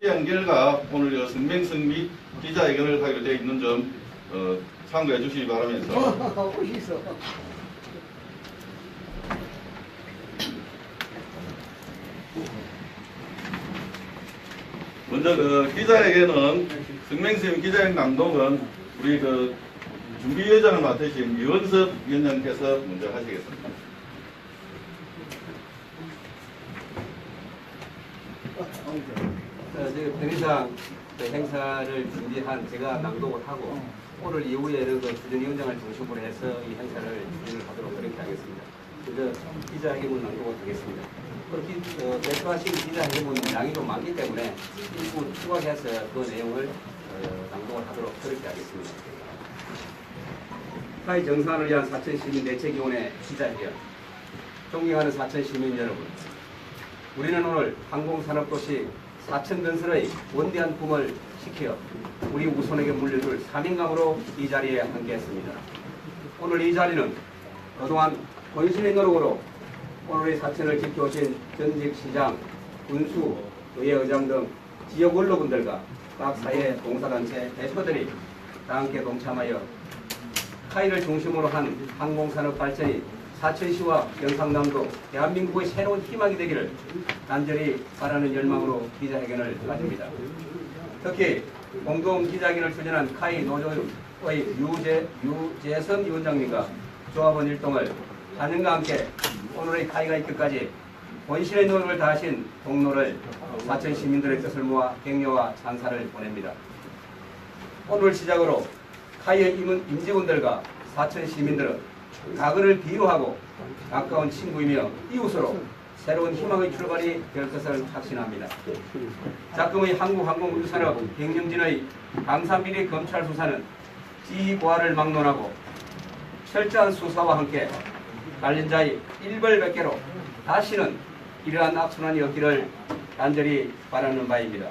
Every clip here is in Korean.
결과 오늘 성명성 및 기자회견을 하기로 되어 있는 점 참고해 주시기 바라면서 먼저 기자회견은 성명성 기자회견 낭독은 우리 준비위원장을 맡으신 유원섭 위원장께서 먼저 하시겠습니다. 편의상 행사를 준비한 제가 낭독을 하고 오늘 이후에는 주전위원장을 중심으로 해서 이 행사를 진행을 하도록 그렇게 하겠습니다. 그래서 기자회견문 낭독을 하겠습니다. 대표하신 기자회견문 양이 좀 많기 때문에 일부 추가해서 그 내용을 낭독을 하도록 그렇게 하겠습니다. 타이 정상을 위한 사천시민 대책위원회 기자회견. 존경하는 사천시민 여러분, 우리는 오늘 항공산업도시 사천 건설의 원대한 꿈을 지켜 우리 우손에게 물려줄 사명감으로 이 자리에 함께했습니다. 오늘 이 자리는 그동안 본신의 노력으로 오늘의 사천을 지켜오신 전직 시장, 군수, 의회의장 등 지역 원로분들과 각 사회 봉사단체 대표들이 다 함께 동참하여 카이를 중심으로 한 항공산업 발전이 사천시와 경상남도 대한민국의 새로운 희망이 되기를 간절히 바라는 열망으로 기자회견을 가집니다. 특히 공동 기자회견을 추진한 카이 노조의 유재선 위원장님과 조합원 일동을 한영과 함께 오늘의 카이가 있기까지 본신의 노력을 다하신 동로를 사천 시민들의 뜻을 모아 격려와 찬사를 보냅니다. 오늘 시작으로 카이의 임직원들과 사천 시민들은 과거를 비유하고 가까운 친구이며 이웃으로 새로운 희망의 출발이 될 것을 확신합니다. 작금의 한국항공우주산업 경영진의 강산비리 검찰 수사는 지휘보화를 막론하고 철저한 수사와 함께 관련자의 일벌백계로 다시는 이러한 악순환이 없기를 간절히 바라는 바입니다.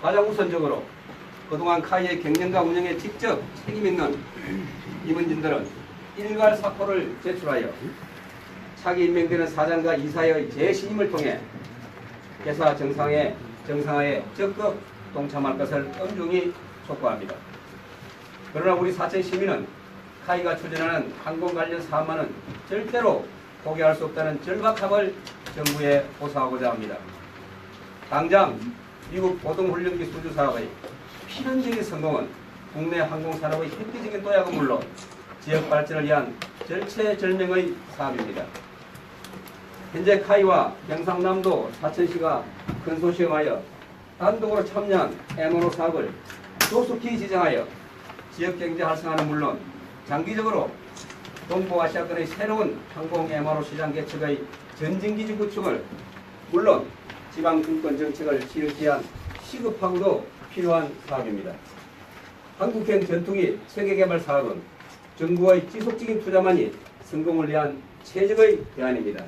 가장 우선적으로 그동안 카이의 경영과 운영에 직접 책임있는 임원진들은 일괄 사표를 제출하여 차기 임명되는 사장과 이사의 재신임을 통해 회사 정상화에 적극 동참할 것을 엄중히 촉구합니다. 그러나 우리 사천 시민은 카이가 추진하는 항공 관련 사업만은 절대로 포기할 수 없다는 절박함을 정부에 호소하고자 합니다. 당장 미국 고등훈련기 수주 사업의 필연적인 성공은 국내 항공산업의 획기적인 도약은 물론 지역 발전을 위한 절체절명의 사업입니다. 현재 카이와 경상남도 사천시가 컨소시엄하여 단독으로 참여한 MRO 사업을 조속히 지정하여 지역경제 활성화는 물론 장기적으로 동부아시아권의 새로운 항공 MRO 시장 개척의 전진기지 구축을 물론 지방증권 정책을 실시한 시급하고도 필요한 사업입니다. 한국형 전투기 체계개발 사업은 정부의 지속적인 투자만이 성공을 위한 최적의 대안입니다.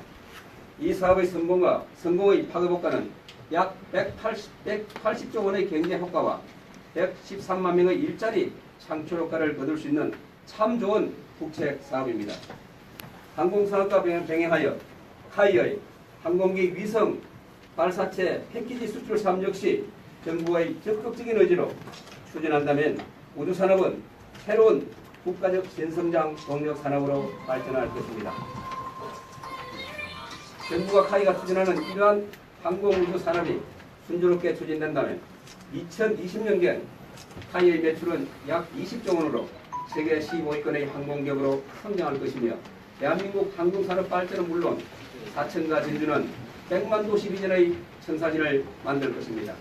이 사업의 성공의 파급효과는 약 180조 원의 경제 효과와 113만 명의 일자리 창출 효과를 거둘 수 있는 참 좋은 국책 사업입니다. 항공산업과 병행하여 카이의 항공기 위성 발사체 패키지 수출 사업 역시 정부의 적극적인 의지로 추진한다면 우주산업은 새로운 국가적 신성장 동력 산업으로 발전할 것입니다. 정부가 카이가 추진하는 이러한 항공우주 산업이 순조롭게 추진된다면 2020년경 카이의 매출은 약 20조 원으로 세계 15위권의 항공기업으로 성장할 것이며 대한민국 항공산업 발전은 물론 사천과 전주는 100만 도시 비전의 천사진을 만들 것입니다.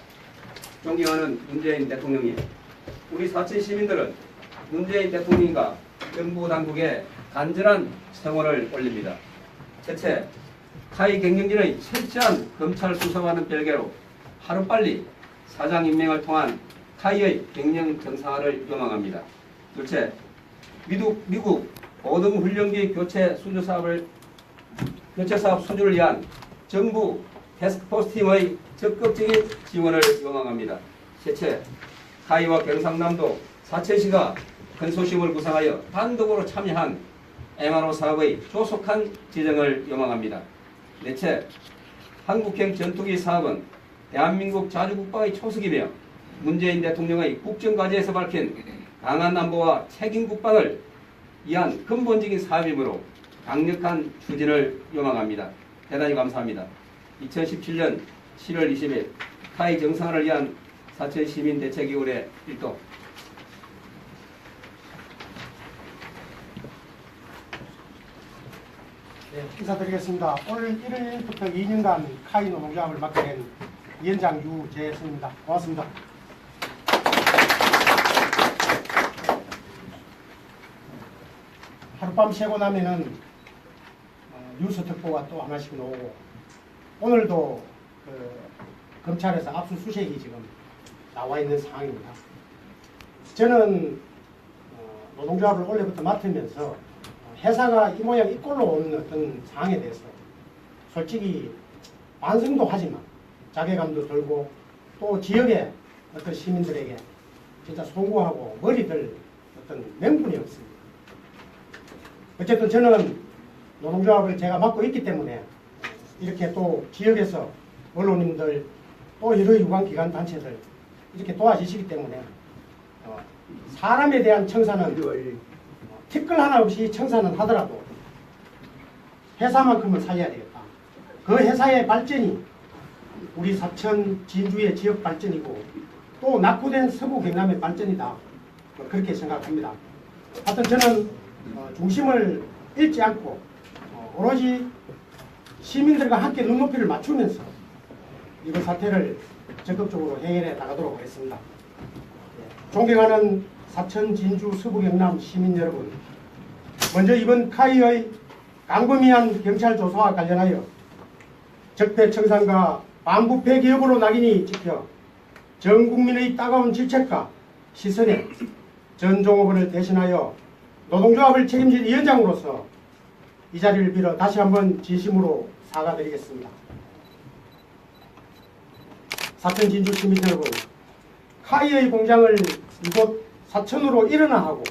존경하는 문재인 대통령님, 우리 사천 시민들은 문재인 대통령과 정부 당국에 간절한 성원을 올립니다. 첫째, 카이 경영진의 철저한 검찰 수사와는 별개로 하루빨리 사장 임명을 통한 카이의 경영 정상화를 요망합니다. 둘째, 미국 고등훈련기 교체 사업 수주를 위한 정부 태스크포스 팀의 적극적인 지원을 요망합니다. 셋째, 카이와 경상남도 사천시가 컨소시엄을 구성하여 단독으로 참여한 MRO 사업의 조속한 지정을 요망합니다. 넷째, 한국형 전투기 사업은 대한민국 자주국방의 초석이며 문재인 대통령의 국정과제에서 밝힌 강한 안보와 책임 국방을 위한 근본적인 사업이므로 강력한 추진을 요망합니다. 대단히 감사합니다. 2017년 7월 20일 타이 정상화를 위한 사천시민대책위원회 1도 네, 인사드리겠습니다. 오늘 1일부터 2년간 카이 노동조합을 맡게 된 위원장 유재승입니다. 고맙습니다. 하룻밤 새고 나면은 뉴스 특보가 또 하나씩 나오고 오늘도 검찰에서 압수수색이 지금 나와 있는 상황입니다. 저는 노동조합을 원래부터 맡으면서 회사가 이 모양 이 꼴로 오는 어떤 상황에 대해서 솔직히 반성도 하지만 자괴감도 들고 또 지역의 어떤 시민들에게 진짜 송구하고 머리들 어떤 명분이 없습니다. 어쨌든 저는 노동조합을 제가 맡고 있기 때문에 이렇게 또 지역에서 언론인들 또 여러 유관기관 단체들 이렇게 도와주시기 때문에 사람에 대한 청사는 티끌 하나 없이 청사는 하더라도 회사만큼은 살려야 되겠다. 그 회사의 발전이 우리 사천 진주의 지역 발전이고 또 낙후된 서부 경남의 발전이다. 그렇게 생각합니다. 하여튼 저는 중심을 잃지 않고 오로지 시민들과 함께 눈높이를 맞추면서 이번 사태를 적극적으로 해결해 나가도록 하겠습니다. 존경하는 사천, 진주, 서부 경남 시민 여러분, 먼저 이번 카이의 광범위한 경찰 조사와 관련하여 적폐청산과 반부패 기업으로 낙인이 찍혀 전 국민의 따가운 질책과 시선에 전종업원을 대신하여 노동조합을 책임질 위원장으로서 이 자리를 빌어 다시 한번 진심으로 사과드리겠습니다. 사천 진주 시민 여러분, 카이의 공장을 이곳 사천으로 일어나하고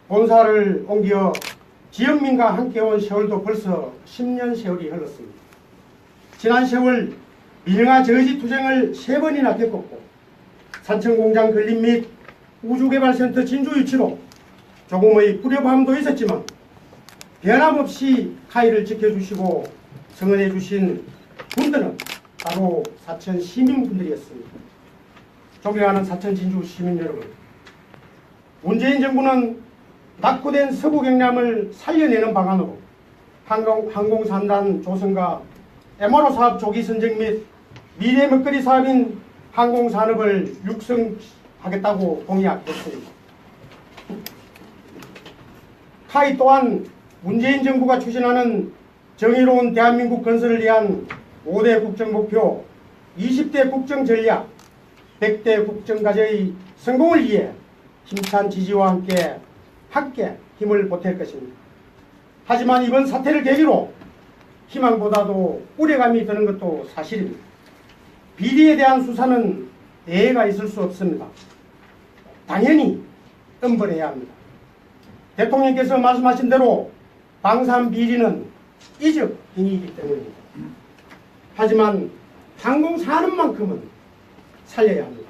본사를 옮겨 지역민과 함께 온 세월도 벌써 10년 세월이 흘렀습니다. 지난 세월 민영화 저지 투쟁을 3번이나 겪었고 산천공장 건립 및 우주개발센터 진주 유치로 조금의 불협화음도 있었지만 변함없이 카이를 지켜주시고 성원해 주신 분들은 바로 사천 시민분들이었습니다. 존경하는 사천 진주 시민 여러분, 문재인 정부는 낙후된 서부 경남을 살려내는 방안으로 항공산단 조성과 MRO 사업 조기 선정 및 미래 먹거리 사업인 항공산업을 육성하겠다고 공약했습니다. 카이 또한 문재인 정부가 추진하는 정의로운 대한민국 건설을 위한 5대 국정목표, 20대 국정전략, 100대 국정과제의 성공을 위해 힘찬 지지와 함께 힘을 보탤 것입니다. 하지만 이번 사태를 계기로 희망보다도 우려감이 드는 것도 사실입니다. 비리에 대한 수사는 예외가 있을 수 없습니다. 당연히 엄벌해야 합니다. 대통령께서 말씀하신 대로 방산 비리는 이적 행위이기 때문입니다. 하지만 항공산업만큼은 살려야 합니다.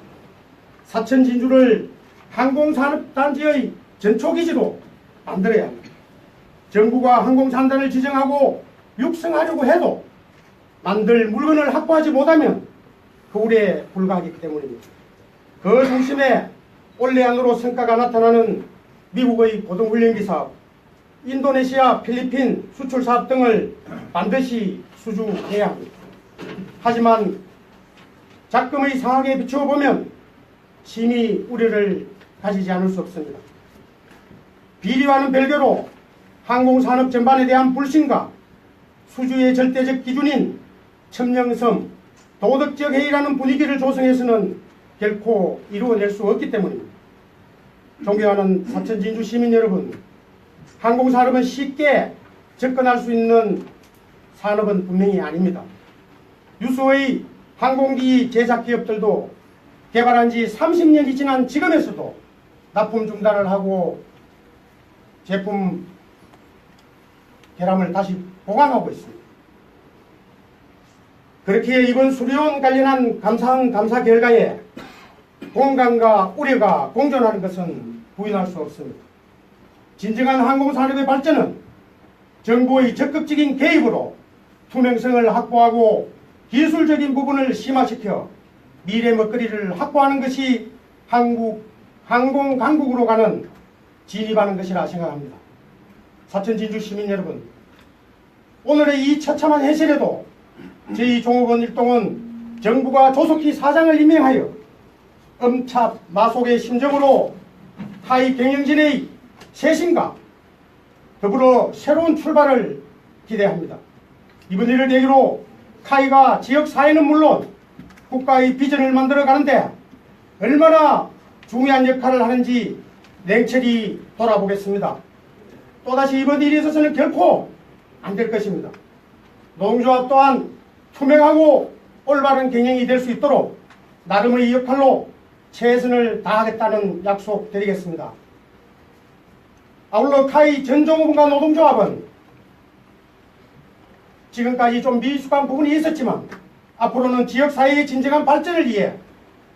사천 진주를 항공산업단지의 전초기지로 만들어야 합니다. 정부가 항공산단을 지정하고 육성하려고 해도 만들 물건을 확보하지 못하면 거울에 불과하기 때문입니다. 그 중심에 올해 안으로 성과가 나타나는 미국의 고등훈련기 사업, 인도네시아, 필리핀 수출 사업 등을 반드시 수주해야 합니다. 하지만 작금의 상황에 비추어 보면 심히 우려를 가지지 않을 수 없습니다. 비리와는 별개로 항공산업 전반에 대한 불신과 수주의 절대적 기준인 첨령성, 도덕적 해이라는 분위기를 조성해서는 결코 이루어낼 수 없기 때문입니다. 존경하는 사천 진주 시민 여러분, 항공산업은 쉽게 접근할 수 있는 산업은 분명히 아닙니다. 유수의 항공기 제작 기업들도 개발한 지 30년이 지난 지금에서도 납품 중단을 하고 제품 결함을 다시 보강하고 있습니다. 그렇기에 이번 수리원 관련한 감사 결과에 공감과 우려가 공존하는 것은 부인할 수 없습니다. 진정한 항공산업의 발전은 정부의 적극적인 개입으로 투명성을 확보하고 기술적인 부분을 심화시켜 미래 먹거리를 확보하는 것이 한국 항공 강국으로 가는 진입하는 것이라 생각합니다. 사천 진주 시민 여러분, 오늘의 이 처참한 해설에도 제2종업원 일동은 정부가 조속히 사장을 임명하여 엄찹 마속의 심정으로 타이 경영진의 쇄신과 더불어 새로운 출발을 기대합니다. 이번 일을 계기로 카이가 지역사회는 물론 국가의 비전을 만들어가는데 얼마나 중요한 역할을 하는지 냉철히 돌아보겠습니다. 또다시 이번 일에 있어서는 결코 안 될 것입니다. 노동조합 또한 투명하고 올바른 경영이 될 수 있도록 나름의 역할로 최선을 다하겠다는 약속 드리겠습니다. 아울러 카이 전 종업원과 노동조합은 지금까지 좀 미숙한 부분이 있었지만 앞으로는 지역사회의 진정한 발전을 위해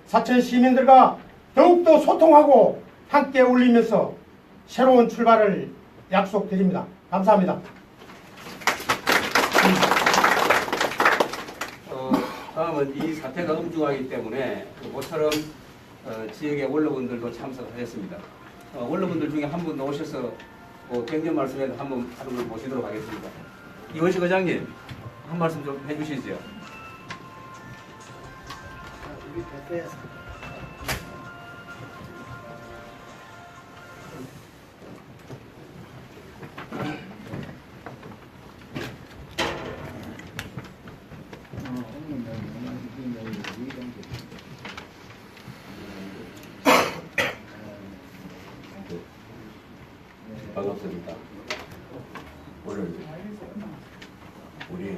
사천 시민들과 더욱더 소통하고 함께 어울리면서 새로운 출발을 약속드립니다. 감사합니다. 다음은 이 사태가 엄중하기 때문에 모처럼 지역의 원로분들도 참석하셨습니다. 원로분들 중에 한 분 오셔서 갱년 말씀에 한번 하는 걸 모시도록 하겠습니다. 이원식 의장님, 한 말씀 좀 해주시죠. 반갑습니다. 오늘 우리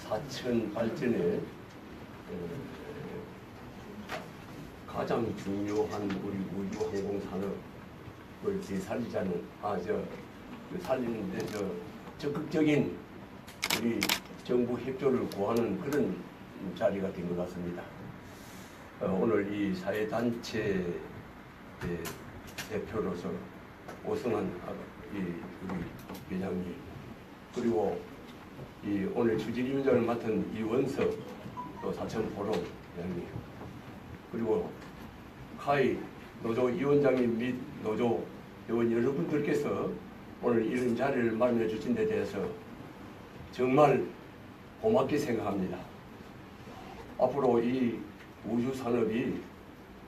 사천 발전에 가장 중요한 우리 우주 항공 산업을 되살리자는 살리는데 적극적인 우리 정부 협조를 구하는 그런 자리가 된 것 같습니다. 오늘 이 사회단체 대표로서 오승환 우리 회장님, 그리고 이 오늘 추진위원장을 맡은 이원석, 또 사천포럼 회장님, 그리고 카이 노조 위원장님 및 노조 회원 여러분들께서 오늘 이런 자리를 마련해 주신 데 대해서 정말 고맙게 생각합니다. 앞으로 이 우주산업이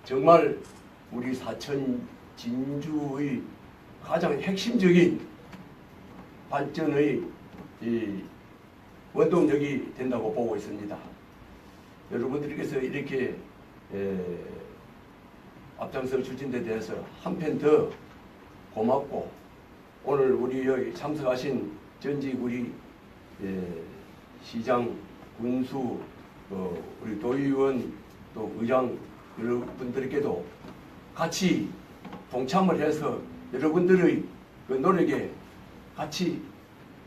정말 우리 사천 진주의 가장 핵심적인 발전의 이 원동력이 된다고 보고 있습니다. 여러분들께서 이렇게 앞장서 주신 데 대해서 한편 더 고맙고, 오늘 우리 여기 참석하신 전직 우리 시장, 군수, 우리 도의원, 또 의장 여러분들께도 같이 동참을 해서 여러분들의 그 노력에 같이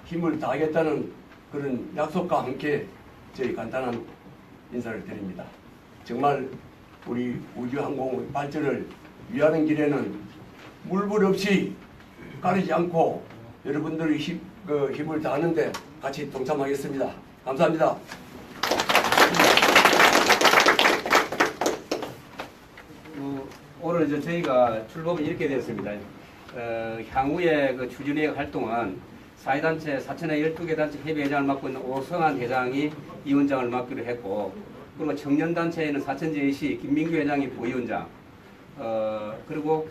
힘을 다하겠다는 그런 약속과 함께 저희 간단한 인사를 드립니다. 정말 우리 우주항공 발전을 위하는 길에는 물불 없이 가리지 않고 여러분들의 힘을 다하는데 같이 동참하겠습니다. 감사합니다. 오늘 저희가 출범이 이렇게 되었습니다. 향후에 그 추진회 활동은 사회단체 사천의 12개 단체 협의회장을 맡고 있는 오성환 회장이 위원장을 맡기로 했고, 그리고 청년단체에는 사천제이시 김민규 회장이 부위원장, 그리고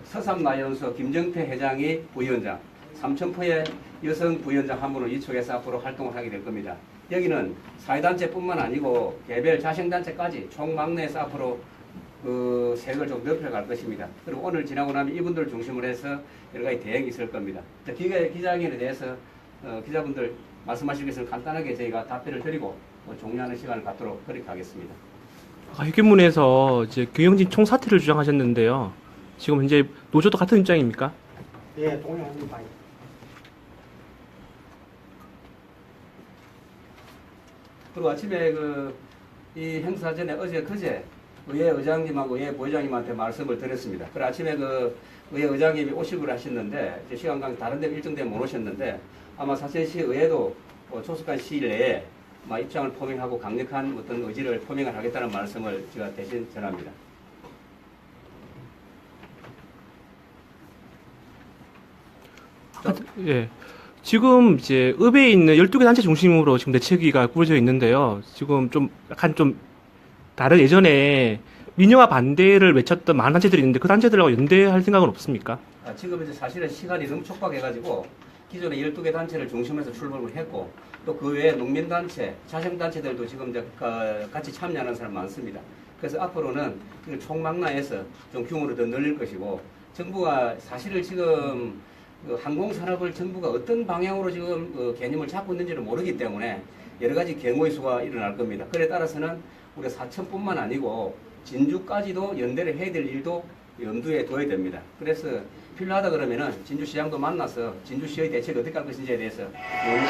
서삼라이온스 김정태 회장이 부위원장, 삼천포의 여성 부위원장 한 분을 위촉해서 앞으로 활동을 하게 될 겁니다. 여기는 사회단체뿐만 아니고 개별 자생단체까지 총망내에서 앞으로 그 색을 좀 넓혀갈 것입니다. 그리고 오늘 지나고 나면 이분들 중심으로 해서 여러 가지 대응이 있을 겁니다. 기자회견에 대해서 기자분들 말씀하실 것을 간단하게 저희가 답변을 드리고 종료하는 시간을 갖도록 그렇게 하겠습니다. 회견문에서 이제 경영진 총사퇴를 주장하셨는데요. 지금 현재 노조도 같은 입장입니까? 예, 동의합니다. 그리고 아침에 이 행사 전에 어제 그제 의회 의장님하고 의회 부회장님한테 말씀을 드렸습니다. 그 아침에 의회 의장님이 오시기로 하셨는데 이제 시간 관계 다른 데 일정 되면 못 오셨는데 아마 사천시 의회도 조속한 시일 내에 아마 입장을 표명하고 강력한 어떤 의지를 표명을 하겠다는 말씀을 제가 대신 전합니다. 예. 지금 이제 읍에 있는 12개 단체 중심으로 지금 대책위가 꾸려져 있는데요. 지금 좀 약간 좀 다른 예전에 민영화 반대를 외쳤던 많은 단체들이 있는데 그 단체들하고 연대할 생각은 없습니까? 지금 이제 사실은 시간이 너무 촉박해가지고 기존에 12개 단체를 중심으로 해서 출범을 했고 또 그 외에 농민단체, 자생단체들도 지금 이제 같이 참여하는 사람 많습니다. 그래서 앞으로는 이걸 총망라해서 좀 규모를 더 늘릴 것이고 정부가 사실은 지금 항공산업을 정부가 어떤 방향으로 지금 개념을 잡고 있는지를 모르기 때문에 여러 가지 경우의 수가 일어날 겁니다. 그에 따라서는 우리가 사천뿐만 아니고 진주까지도 연대를 해야 될 일도 염두에 둬야 됩니다. 그래서 필요하다 그러면은 진주시장도 만나서 진주시의 대책이 어떻게 할 것인지에 대해서 논의를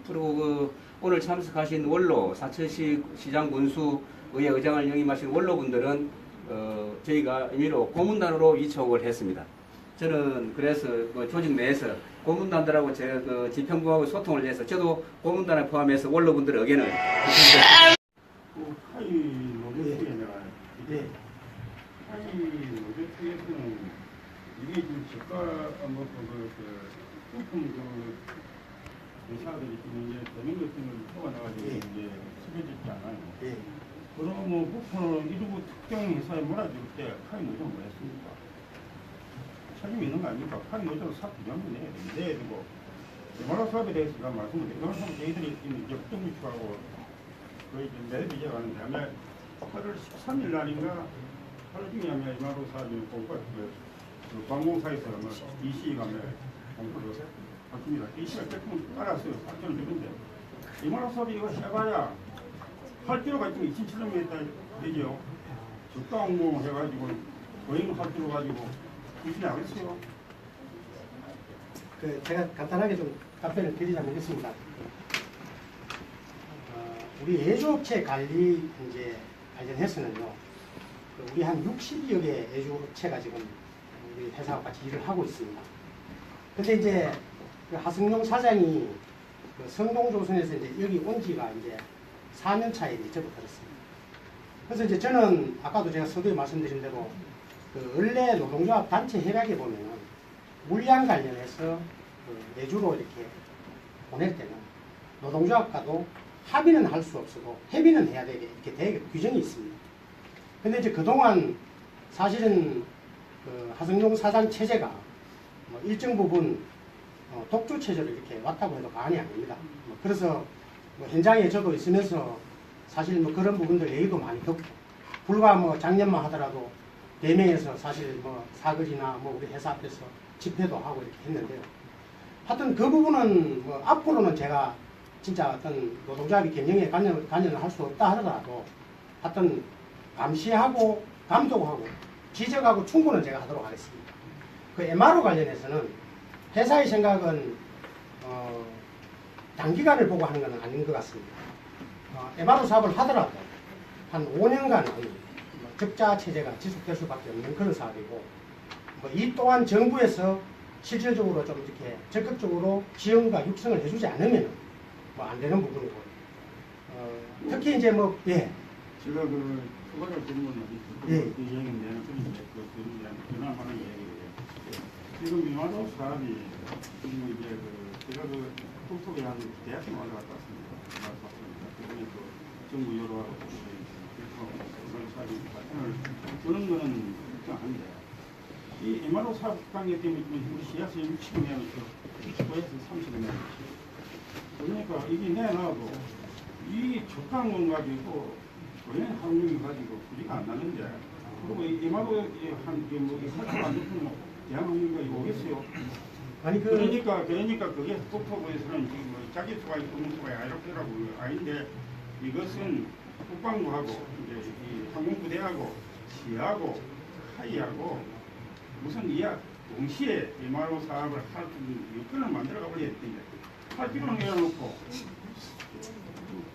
그리고 오늘 참석하신 원로 사천시 시장 군수 의회 의장을 영임하신 원로분들은 저희가 임의로 고문단으로 위촉을 했습니다. 저는 그래서 조직 내에서 고문단들하고 제가 지평부하고 소통을 해서 저도 고문단에 포함해서 원로분들의 의견을 하이 노조에 내가 이게 하이 노조에서는 이게 지금 저가 부품 회사들이 지금 이제 되는 것들을 뽑아나가지고 이제 수배짓지 않아요. 그럼 뭐 부품을 일부 특정 회사에 몰아줄 때 하이 노조는 뭐 했습니까? 책임이 있는 거 아닙니까? 하이 노조를 싹 규정을 내야 되고 대마라 사업에 대해서 제가 말씀을 드리면 대마라 사업 저희들이 역정유치하고 거의 내일 이제 가는데 아마 8월 13일 날인가 하루 중에 아마 이마로 사업이 공부가 관공사에서 아마 EC가 아마 공부를 했습니다. EC가 조금 알았어요. 8천을 주는데 이마로 사업이 이거 해봐야 할 필요가 있으면 2,700m 되죠. 저가 공공 해가지고 거의 할 필요 가지고 무슨 하겠어요? 제가 간단하게 좀 답변을 드리자면 이렇습니다. 우리 예주업체 관리 이제 관련해서는요, 우리 한 60여 개 예주업체가 지금 우리 회사와 같이 일을 하고 있습니다. 근데 이제 그 하승용 사장이 성동조선에서 이제 여기 온 지가 이제 4년 차에 이제 접어들었습니다. 그래서 이제 저는 아까도 제가 서두에 말씀드린 대로 원래 노동조합 단체 협약에 보면은 물량 관련해서 예주로 이렇게 보낼 때는 노동조합과도 합의는 할 수 없어도 협의는 해야 되게 이렇게 되게 규정이 있습니다. 근데 이제 그동안 사실은 하승용 사장 체제가 일정 부분 독주 체제로 이렇게 왔다고 해도 과언이 아닙니다. 그래서 현장에 저도 있으면서 사실 그런 부분들 얘기도 많이 듣고 불과 작년만 하더라도 대명에서 사실 사거리나 우리 회사 앞에서 집회도 하고 이렇게 했는데요. 하여튼 그 부분은 앞으로는 제가 진짜 어떤 노동조합이 경영에 관여를 할 수 없다 하더라도 하여튼 감시하고 감독하고 지적하고 충고는 제가 하도록 하겠습니다. 그 MRO 관련해서는 회사의 생각은 단기간을 보고 하는 것은 아닌 것 같습니다. MRO 사업을 하더라도 한 5년간은 적자 체제가 지속될 수밖에 없는 그런 사업이고 이 또한 정부에서 실질적으로 좀 이렇게 적극적으로 지원과 육성을 해주지 않으면 안 되는 부분이고 특히 이제 예. 제가 추가로 질문을 이야기인데 전화하는 이야기예요. 지금 이마도 사업이 지금 이제 제가 북쪽에 한 대학교 올라갔다 왔습니다. 그분이 정부 여러하고 그런 사업이 발전을 그런 거는 걱정한데 이 MRO 사업 관계 때문에 우리 시야에서 60년, 도에서 30년. 그러니까 이게 내놔도 이 적당원 가지고 원래 합력이 가지고 소리가 안 나는데 그리고 이 MRO 한게 살짝 안 좋으면 대한항공가 이거 오겠어요. 아니 그러니까 그게 국토부에서는 지금 자기 수가 있고 수가 이렇게라고 아닌데 이것은 국방부하고 이제 이 항공부대하고 시하고 하이하고 무슨 동시에 일마로 사업을 할 수 있는 여건을 만들어가 버려야 되는데 할 필요는 해놓고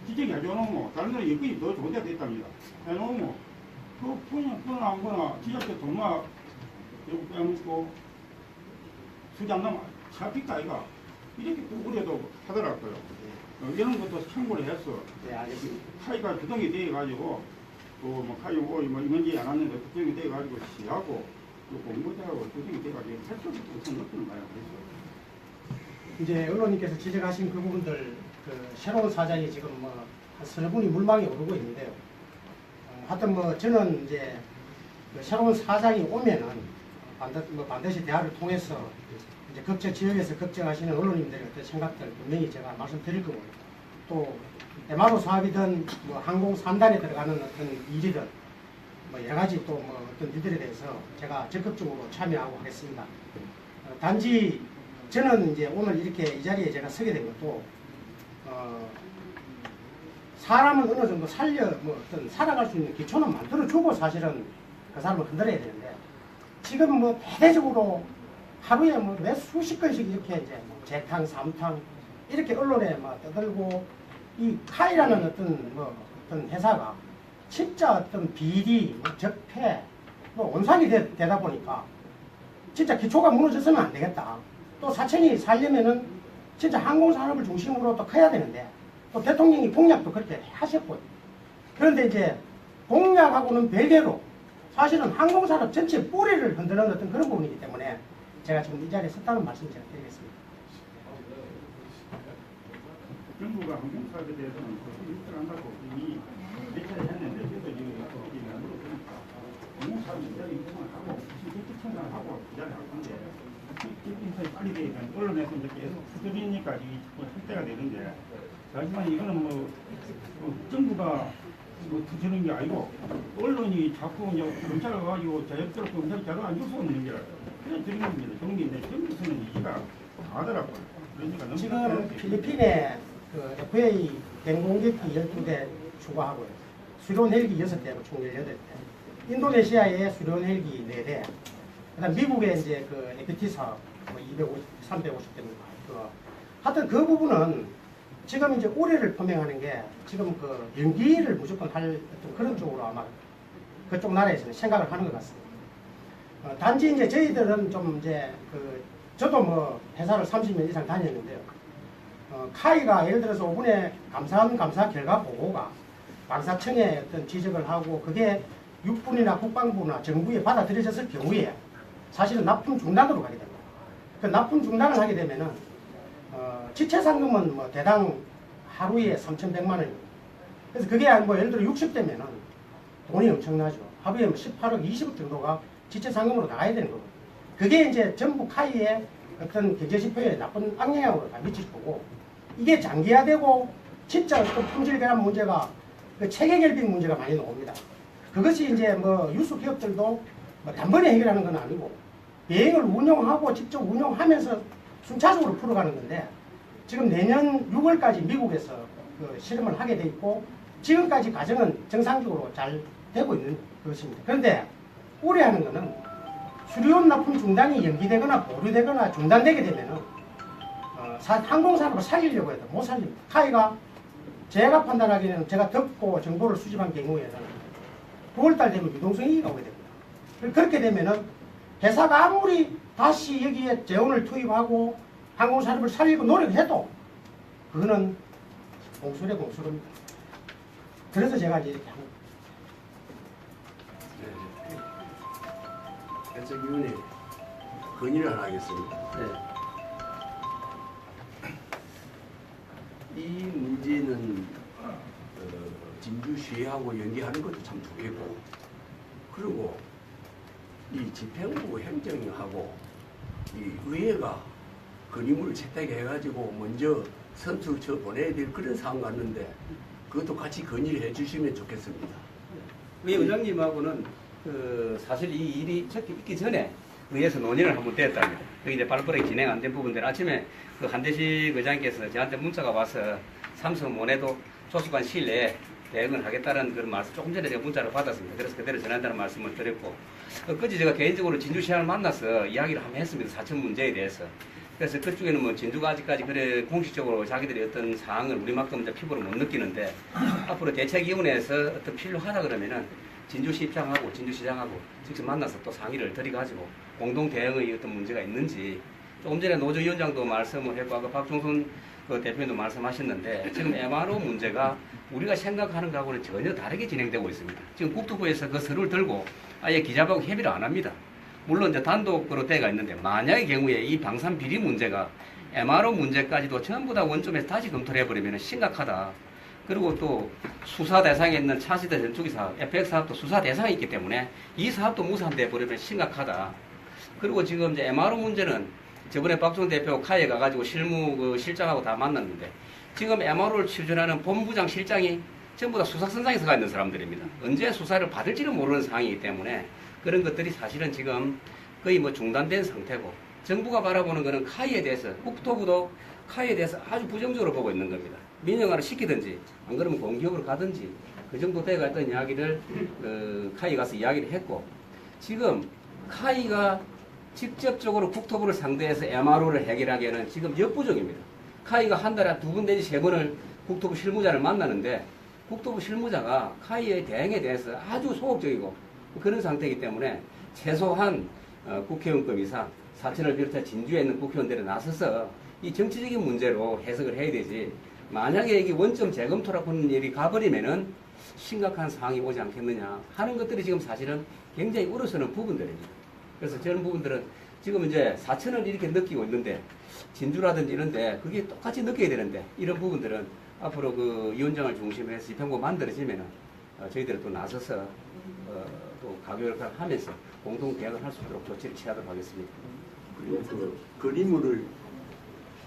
지적이 해줘놓으면 다른 데는 여건이 더 좋은 데가 있답니다. 해놓으면 그 그냥 끊어나거나 지적대 돈만 빼먹고 수지 안 나면 잡힐까 아이가 이렇게 또 우려도 하더라고요. 이런 것도 참고를 해서 네, 알겠습니다. 카이가 구동이 돼가지고 또뭐 카이 뭐 이건지 안 왔는데 구동이 돼가지고 시하고 또 공부대하고 구동이 돼가지고 살펴서 우선 높이는 거예요. 그래서 이제 언론님께서 지적하신 그 부분들 그 새로운 사장이 지금 뭐 한 서너 분이 물망에 오르고 있는데요. 하여튼 뭐 저는 이제 그 새로운 사장이 오면은 반드시 대화를 통해서 이제 걱정 지역에서 걱정하시는 언론님들의 어떤 생각들 분명히 제가 말씀드릴 거고 또 대마도 사업이든 뭐 항공 3단에 들어가는 어떤 일이든 뭐 여러 가지 또 뭐 어떤 일들에 대해서 제가 적극적으로 참여하고 하겠습니다. 단지 저는 이제 오늘 이렇게 이 자리에 제가 서게 된 것도 사람은 어느 정도 뭐 어떤 살아갈 수 있는 기초는 만들어주고 사실은 그 사람을 흔들어야 되는데 지금 뭐 대대적으로 하루에 뭐 몇 수십 건씩 이렇게 이제 뭐 재탕, 삼탕 이렇게 언론에 막 떠들고 이 카이라는 어떤 회사가 진짜 어떤 비리, 뭐 적폐, 뭐 온상이 되다 보니까 진짜 기초가 무너져서는 안 되겠다. 또 사천이 살려면은 진짜 항공산업을 중심으로 또 커야 되는데 또 대통령이 공약도 그렇게 하셨고요. 그런데 이제 공약하고는 별개로 사실은 항공산업 전체 뿌리를 흔드는 어떤 그런 부분이기 때문에 제가 지금 이 자리에 섰다는 말씀 제가 드리겠습니다. 정부가 항공사업에 대해서는 일을 한다고 이미 몇 차례 했는데 그래도 지금 이게 안 그러니까 항공사업 기자를 인정을 하고 실질 청산을 하고 기자를 할 건데 인사이 빨리 되면 언론에서 이제 계속 두드리니까 이 때가 되는데 하지만 이거는 뭐 정부가 뭐 두드리는 게 아니고 언론이 자꾸 이제 검찰을 가지고 자격대로 검찰이 자료 안 줄 수 없는 문제라요. 그래서 드리는 겁니다. 그런 게 있는데 정부에서는 이해가 다 하더라고요. 그러니까 너무 지금 답답해요. 필리핀에 그 FA 대공격기 12대 추가하고요. 수련 헬기 6대로 총 18대. 인도네시아에 수련 헬기 4대. 그다음 미국에 이제 그 APT 사업 뭐 350대입니다. 하여튼 그 부분은 지금 이제 올해를 표명하는 게 지금 그 연기를 무조건 할 어떤 그런 쪽으로 아마 그쪽 나라에서는 생각을 하는 것 같습니다. 단지 이제 저희들은 좀 이제 저도 뭐 회사를 30년 이상 다녔는데요. 카이가 예를 들어서 5분의 감사 결과 보고가 방사청에 어떤 지적을 하고 그게 육군이나 국방부나 정부에 받아들여졌을 경우에 사실은 납품 중단으로 가게 됩니다. 그 납품 중단을 하게 되면은 지체 상금은 뭐 대당 하루에 3,100만 원입니다. 그래서 그게 뭐 예를 들어 60대면은 돈이 엄청나죠. 하루에 뭐 18억, 20억 정도가 지체 상금으로 나가야 되는 거고. 그게 이제 전부 카이의 어떤 경제지표에 나쁜 악영향으로 다 미칠 거고, 이게 장기화되고 진짜 어떤 품질 결함 문제가 그 체계 결빙 문제가 많이 나옵니다. 그것이 이제 뭐 유수 기업들도 뭐 단번에 해결하는 건 아니고 비행을 운영하고 직접 운영하면서 순차적으로 풀어가는 건데 지금 내년 6월까지 미국에서 그 실험을 하게 돼 있고 지금까지 과정은 정상적으로 잘 되고 있는 것입니다. 그런데 우려하는 것은 수리온 납품 중단이 연기되거나 보류되거나 중단되게 되면은 항공산업을 살리려고 해도 못 살립니다. 카이가 제가 판단하기에는 제가 듣고 정보를 수집한 경우에는 9월달 되면 유동성이 오게 됩니다. 그렇게 되면은 회사가 아무리 다시 여기에 재원을 투입하고 항공산업을 살리고 노력해도 그거는 공수입니다. 그래서 제가 이제 이렇게 합니다. 해석위원회 건의를 하나 하겠습니다. 이 문제는 진주시하고 연계하는 것도 참 좋겠고, 그리고 이 집행부 행정하고 이 의회가 건의문을 채택해가지고 먼저 선수 쳐 보내야 될 그런 상황 같는데 그것도 같이 건의를 해주시면 좋겠습니다. 의장님하고는 사실 이 일이 있기 전에 의회에서 논의를 한번 됐답니다. 여기 이제 발표를 진행 안 된 부분들 아침에 그 한대식 의장께서 저한테 문자가 와서 삼성 원에도 조속한 시일 내에 대응을 하겠다는 그런 말씀 조금 전에 제가 문자를 받았습니다. 그래서 그대로 전한다는 말씀을 드렸고 그제 제가 개인적으로 진주시장을 만나서 이야기를 한번 했습니다. 사천 문제에 대해서. 그래서 그쪽에는 뭐 진주가 아직까지 그래 공식적으로 자기들이 어떤 사항을 우리만큼 이제 피부로 못 느끼는데 앞으로 대책위원회에서 어떤 필요하다 그러면은 진주시 입장하고 진주시장하고 직접 만나서 또 상의를 드려가지고 공동 대응의 어떤 문제가 있는지 조금 전에 노조위원장도 말씀을 했고 아까 박종순 그 대표님도 말씀하셨는데 지금 MRO 문제가 우리가 생각하는 거하고는 전혀 다르게 진행되고 있습니다. 지금 국토부에서 그 서류를 들고 아예 기자하고 협의를 안 합니다. 물론 이제 단독으로 때가 있는데 만약의 경우에 이 방산 비리 문제가 MRO 문제까지도 전부 다 원점에서 다시 검토를 해버리면 심각하다. 그리고 또 수사 대상에 있는 차세대 전투기 사업, FX 사업도 수사 대상이 있기 때문에 이 사업도 무산돼 버리면 심각하다. 그리고 지금 이제 MRO 문제는 저번에 박종 대표 카에 가가지고 실무 그 실장하고 다 만났는데 지금 MRO를 추진하는 본부장 실장이 전부 다 수사선상에 가 있는 사람들입니다. 언제 수사를 받을지는 모르는 상황이기 때문에 그런 것들이 사실은 지금 거의 뭐 중단된 상태고 정부가 바라보는 것은 카이에 대해서 국토부도 카이에 대해서 아주 부정적으로 보고 있는 겁니다. 민영화를 시키든지 안 그러면 공기업으로 가든지 그 정도 돼가 있던 이야기를 카이 가서 이야기를 했고 지금 카이가 직접적으로 국토부를 상대해서 MRO를 해결하기에는 지금 역부족입니다. 카이가 한 달에 2번 내지 3번을 국토부 실무자를 만나는데 국토부 실무자가 카이의 대응에 대해서 아주 소극적이고 그런 상태이기 때문에 최소한 국회의원급 이상 사천을 비롯해 진주에 있는 국회의원들이 나서서 이 정치적인 문제로 해석을 해야 되지 만약에 이게 원점 재검토라고 하는 일이 가버리면은 심각한 상황이 오지 않겠느냐 하는 것들이 지금 사실은 굉장히 우러서는 부분들입니다. 그래서 저런 부분들은 지금 이제 사천을 이렇게 느끼고 있는데 진주라든지 이런데 그게 똑같이 느껴야 되는데 이런 부분들은 앞으로 그 위원장을 중심으로 해서 입행부 만들어지면은 저희들이 또 나서서 또 가교역할을 하면서 공동 대응을 할 수 있도록 조치를 취하도록 하겠습니다. 그리고 그 건의문을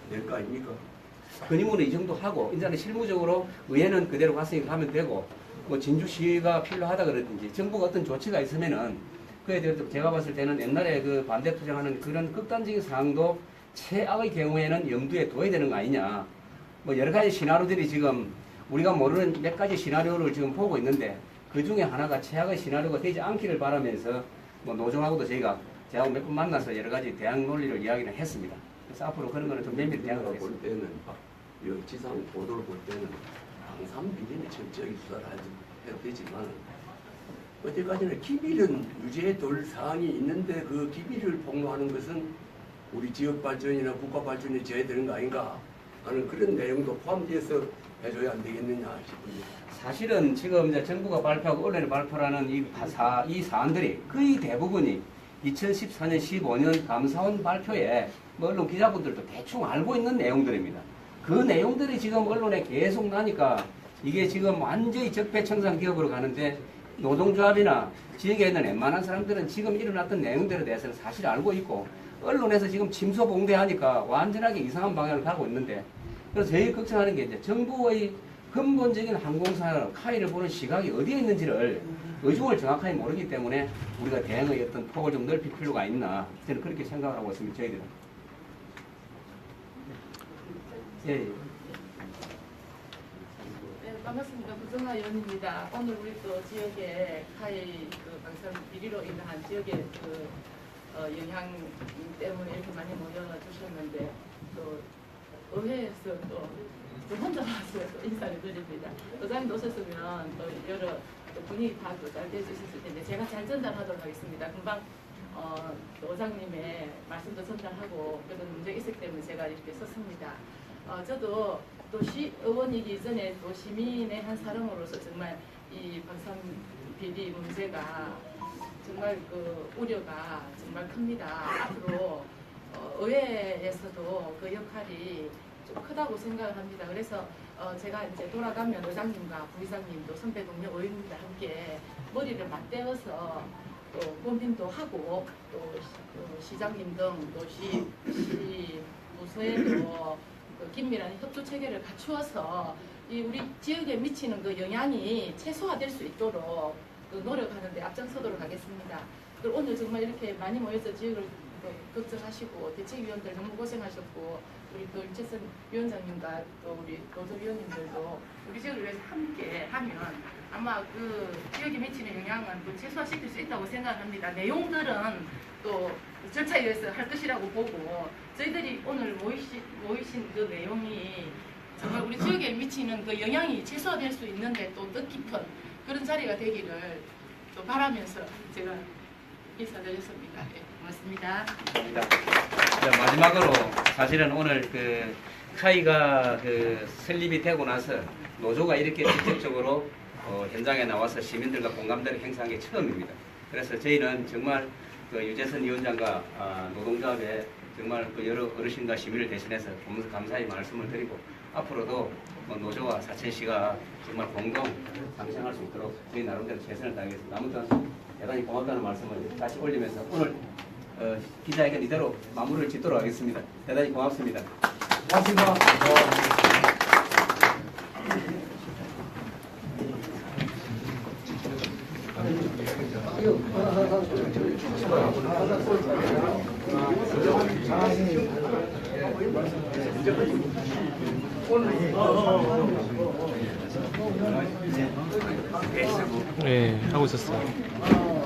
낼 거 아닙니까? 건의문은 이 정도 하고 이제는 실무적으로 의회는 그대로 갔으니까 하면 되고 뭐 진주시가 필요하다 그러든지 정부가 어떤 조치가 있으면은 그에 대해서 제가 봤을 때는 옛날에 그 반대 투쟁하는 그런 극단적인 상황도 최악의 경우에는 염두에 둬야 되는 거 아니냐. 뭐 여러 가지 시나리오들이 지금 우리가 모르는 몇 가지 시나리오를 지금 보고 있는데 그 중에 하나가 최악의 시나리오가 되지 않기를 바라면서 뭐 노조하고도 저희가 몇 번 만나서 여러 가지 대응 논리를 이야기를 했습니다. 그래서 앞으로 그런 거는 좀 면밀히 대응을 볼 하겠습니다. 때는 지상 보도를 볼 때는 방산 비리는 철저히 수사를 해야 되지만 어제까지는 기밀은 유지해 둘 사항이 있는데 그 기밀을 폭로하는 것은 우리 지역 발전이나 국가 발전에 저해되는 거 아닌가 하는 그런 내용도 포함돼서 해줘야 안 되겠느냐 싶습니다. 사실은 지금 이제 정부가 발표하고 언론에 발표하는 이 사안들이 거의 대부분이 2014년, 15년 감사원 발표에 뭐 언론 기자분들도 대충 알고 있는 내용들입니다. 그 내용들이 지금 언론에 계속 나니까 이게 지금 완전히 적폐청산 기업으로 가는데 노동조합이나 지역에 있는 웬만한 사람들은 지금 일어났던 내용들에 대해서는 사실 알고 있고 언론에서 지금 침소봉대하니까 완전하게 이상한 방향을 가고 있는데 그래서 제일 걱정하는 게 이제 정부의 근본적인 항공산업 카이를 보는 시각이 어디에 있는지를 의중을 정확하게 모르기 때문에 우리가 대응의 어떤 폭을 좀 넓힐 필요가 있나 저는 그렇게 생각을 하고 있습니다. 저희들은. 예. 네, 반갑습니다. 구정아 의원입니다. 오늘 우리 또 지역에 카이 그 방산 비리로 인한 지역의 그 영향 때문에 이렇게 많이 모여주셨는데 또 의회에서 또 혼자 와서 또 인사를 드립니다. 의장님 오셨으면 또 여러 또 분위기 파악도 잘 해주셨을 텐데 제가 잘 전달하도록 하겠습니다. 금방 의장님의 말씀도 전달하고 그런 문제가 있었기 때문에 제가 이렇게 섰습니다. 저도 또 시의원이기 전에 또 시민의 한 사람으로서 정말 이 방산 비리 문제가 정말 그 우려가 정말 큽니다. 앞으로 의회에서도 그 역할이 좀 크다고 생각을 합니다. 그래서 제가 이제 돌아가면 의장님과 부의장님도 선배 동료 의원님과 함께 머리를 맞대어서 또 고민도 하고 또 시장님 등 또 시 부서에도 그 긴밀한 협조 체계를 갖추어서 이 우리 지역에 미치는 그 영향이 최소화될 수 있도록 그 노력하는데 앞장서도록 하겠습니다. 그리고 오늘 정말 이렇게 많이 모여서 지역을 걱정하시고 대책위원들 너무 고생하셨고 우리 또 유채선 위원장님과 또 우리 노조위원님들도 우리 지역을 위해서 함께 하면 아마 그 지역에 미치는 영향은 또 최소화시킬 수 있다고 생각합니다. 내용들은 또 절차에 의해서 할 것이라고 보고 저희들이 오늘 모이신 그 내용이 정말 우리 지역에 미치는 그 영향이 최소화될 수 있는데 또 뜻깊은 그런 자리가 되기를 또 바라면서 제가 인사드렸습니다. 네, 고맙습니다. 감사합니다. 자, 마지막으로 사실은 오늘 그 카이가 그 설립이 되고 나서 노조가 이렇게 직접적으로 현장에 나와서 시민들과 공감대를 행사한 게 처음입니다. 그래서 저희는 정말 그 유재선 위원장과 노동조합의 정말 그 여러 어르신과 시민을 대신해서 보면서 감사의 말씀을 드리고 앞으로도 노조와 사천시가 정말 공동 상생할 수 있도록 저희 나름대로 최선을 다하겠습니다. 아무튼 대단히 고맙다는 말씀을 다시 올리면서 오늘 기자회견 이대로 마무리를 짓도록 하겠습니다. 대단히 고맙습니다. 고맙습니다. 네, 하고 있었어요.